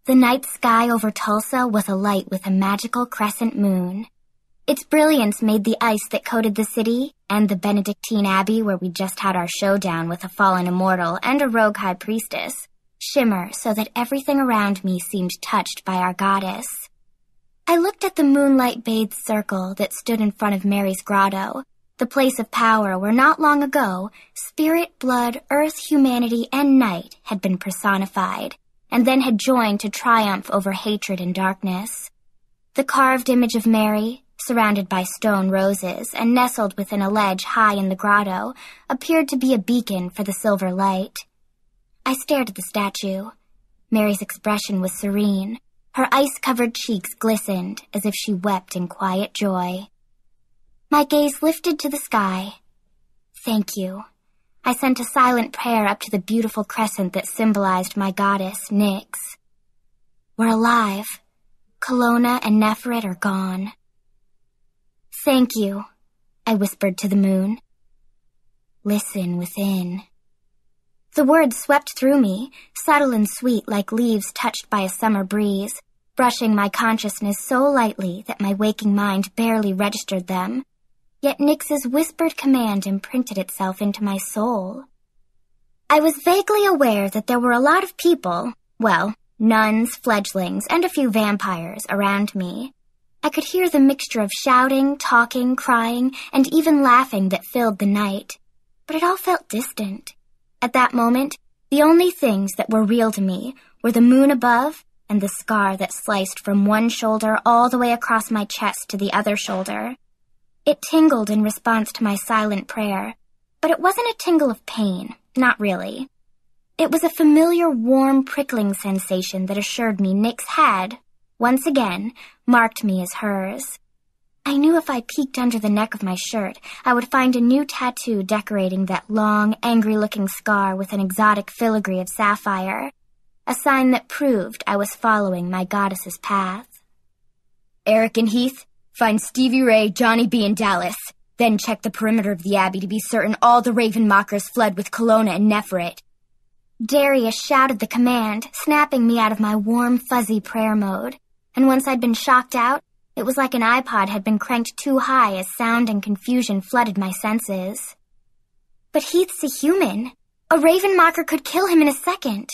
The night sky over Tulsa was alight with a magical crescent moon. Its brilliance made the ice that coated the city and the Benedictine Abbey where we just had our showdown with a fallen immortal and a rogue high priestess shimmer so that everything around me seemed touched by our goddess. I looked at the moonlight-bathed circle that stood in front of Mary's grotto, the place of power where not long ago, spirit, blood, earth, humanity, and night had been personified, and then had joined to triumph over hatred and darkness. The carved image of Mary, surrounded by stone roses and nestled within a ledge high in the grotto, appeared to be a beacon for the silver light. I stared at the statue. Mary's expression was serene. Her ice-covered cheeks glistened as if she wept in quiet joy. My gaze lifted to the sky. Thank you. I sent a silent prayer up to the beautiful crescent that symbolized my goddess, Nyx. We're alive. Kalona and Neferet are gone. Thank you, I whispered to the moon. Listen within. The words swept through me, subtle and sweet like leaves touched by a summer breeze, brushing my consciousness so lightly that my waking mind barely registered them. Yet Nyx's whispered command imprinted itself into my soul. I was vaguely aware that there were a lot of people, well, nuns, fledglings, and a few vampires around me. I could hear the mixture of shouting, talking, crying, and even laughing that filled the night. But it all felt distant. At that moment, the only things that were real to me were the moon above and the scar that sliced from one shoulder all the way across my chest to the other shoulder. It tingled in response to my silent prayer, but it wasn't a tingle of pain, not really. It was a familiar, warm, prickling sensation that assured me Nyx had, once again, marked me as hers. I knew if I peeked under the neck of my shirt, I would find a new tattoo decorating that long, angry-looking scar with an exotic filigree of sapphire, a sign that proved I was following my goddess's path. Eric and Heath, find Stevie Rae, Johnny B, and Dallas. Then check the perimeter of the Abbey to be certain all the Raven Mockers fled with Kalona and Neferet. Darius shouted the command, snapping me out of my warm, fuzzy prayer mode. And once I'd been shocked out, it was like an iPod had been cranked too high as sound and confusion flooded my senses. But Heath's a human. A Raven Mocker could kill him in a second.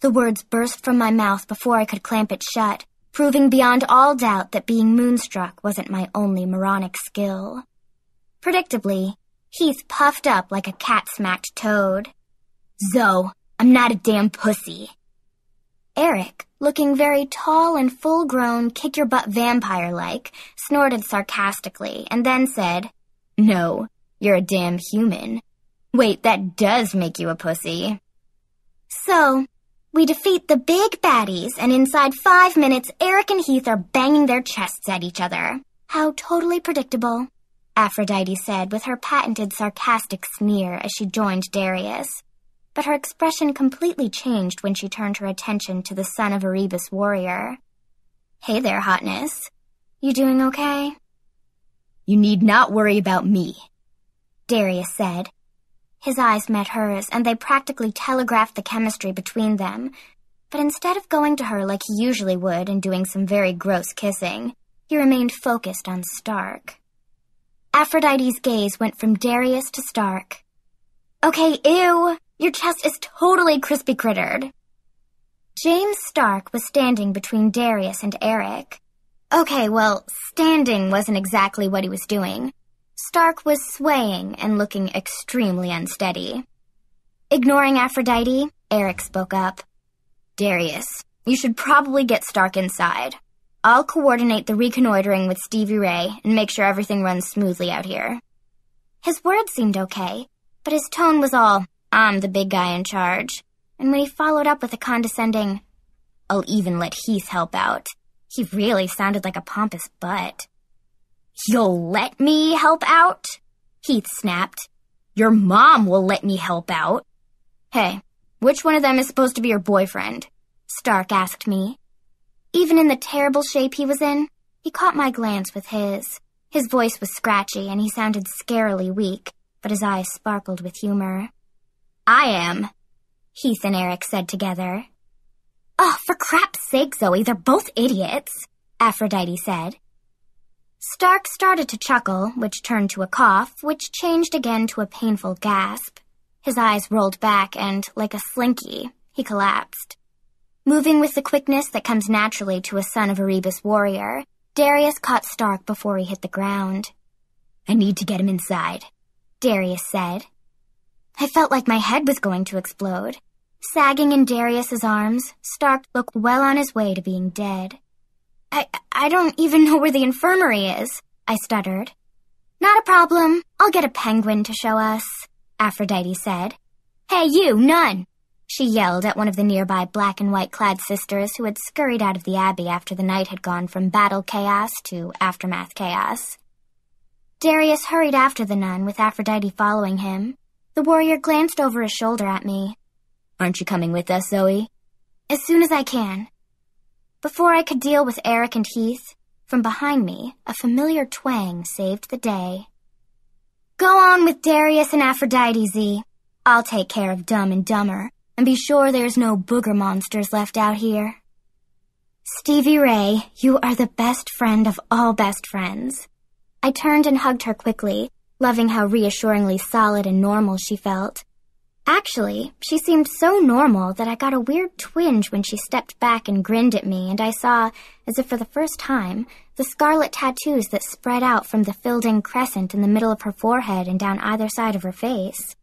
The words burst from my mouth before I could clamp it shut, proving beyond all doubt that being moonstruck wasn't my only moronic skill. Predictably, Heath puffed up like a cat-smacked toad. Zoe, I'm not a damn pussy. Eric, looking very tall and full-grown, kick-your-butt vampire-like, snorted sarcastically and then said, No, you're a damn human. Wait, that does make you a pussy. So, we defeat the big baddies, and inside 5 minutes, Eric and Heath are banging their chests at each other. How totally predictable, Aphrodite said with her patented sarcastic sneer as she joined Darius. But her expression completely changed when she turned her attention to the son of Erebus warrior. Hey there, hotness. You doing okay? You need not worry about me, Darius said. His eyes met hers, and they practically telegraphed the chemistry between them. But instead of going to her like he usually would and doing some very gross kissing, he remained focused on Stark. Aphrodite's gaze went from Darius to Stark. Okay, ew! Your chest is totally crispy crittered. James Stark was standing between Darius and Eric. Okay, well, standing wasn't exactly what he was doing. Stark was swaying and looking extremely unsteady. Ignoring Aphrodite, Eric spoke up. Darius, you should probably get Stark inside. I'll coordinate the reconnoitering with Stevie Rae and make sure everything runs smoothly out here. His words seemed okay, but his tone was all, I'm the big guy in charge. And when he followed up with a condescending, I'll even let Heath help out, he really sounded like a pompous butt. You'll let me help out? Heath snapped. Your mom will let me help out. Hey, which one of them is supposed to be your boyfriend? Stark asked me. Even in the terrible shape he was in, he caught my glance with his. His voice was scratchy and he sounded scarily weak, but his eyes sparkled with humor. I am, Heath and Eric said together. Oh, for crap's sake, Zoey, they're both idiots, Aphrodite said. Stark started to chuckle, which turned to a cough, which changed again to a painful gasp. His eyes rolled back and, like a slinky, he collapsed. Moving with the quickness that comes naturally to a son of Erebus warrior, Darius caught Stark before he hit the ground. I need to get him inside, Darius said. I felt like my head was going to explode. Sagging in Darius's arms, Stark looked well on his way to being dead. I don't even know where the infirmary is, I stuttered. Not a problem. I'll get a penguin to show us, Aphrodite said. Hey, you, Nun! She yelled at one of the nearby black and white-clad sisters who had scurried out of the abbey after the night had gone from battle chaos to aftermath chaos. Darius hurried after the nun, with Aphrodite following him. The warrior glanced over his shoulder at me. Aren't you coming with us, Zoey? As soon as I can. Before I could deal with Eric and Heath, from behind me, a familiar twang saved the day. Go on with Darius and Aphrodite, Z. I'll take care of Dumb and Dumber, and be sure there's no booger monsters left out here. Stevie Rae, you are the best friend of all best friends. I turned and hugged her quickly, loving how reassuringly solid and normal she felt. Actually, she seemed so normal that I got a weird twinge when she stepped back and grinned at me, and I saw, as if for the first time, the scarlet tattoos that spread out from the filled-in crescent in the middle of her forehead and down either side of her face.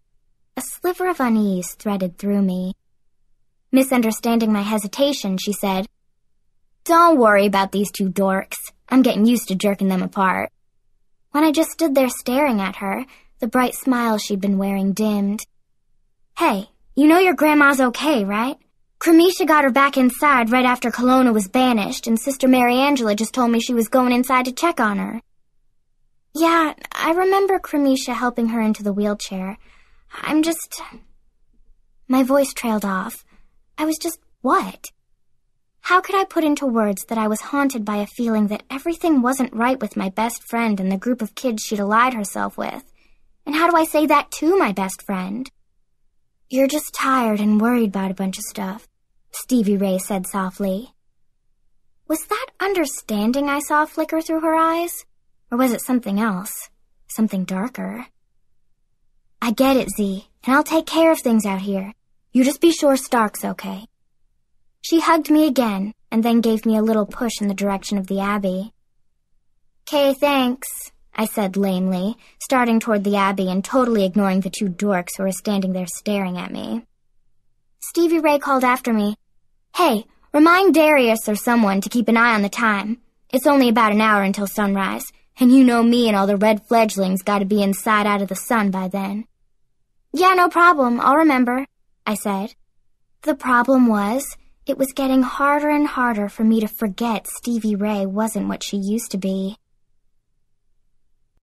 A sliver of unease threaded through me. Misunderstanding my hesitation, she said, Don't worry about these two dorks. I'm getting used to jerking them apart. When I just stood there staring at her, the bright smile she'd been wearing dimmed. Hey, you know your grandma's okay, right? Cremisha got her back inside right after Kalona was banished, and Sister Mary Angela just told me she was going inside to check on her. Yeah, I remember Cremisha helping her into the wheelchair. My voice trailed off. I was just, what? How could I put into words that I was haunted by a feeling that everything wasn't right with my best friend and the group of kids she'd allied herself with? And how do I say that to my best friend? You're just tired and worried about a bunch of stuff, Stevie Rae said softly. Was that understanding I saw flicker through her eyes? Or was it something else? Something darker? I get it, Z, and I'll take care of things out here. You just be sure Stark's okay. She hugged me again, and then gave me a little push in the direction of the abbey. "'Kay, thanks," I said lamely, starting toward the abbey and totally ignoring the two dorks who were standing there staring at me. Stevie Rae called after me, "Hey, remind Darius or someone to keep an eye on the time. It's only about an hour until sunrise, and you know me and all the red fledglings gotta be inside out of the sun by then." "Yeah, no problem, I'll remember," I said. The problem was, it was getting harder and harder for me to forget Stevie Rae wasn't what she used to be.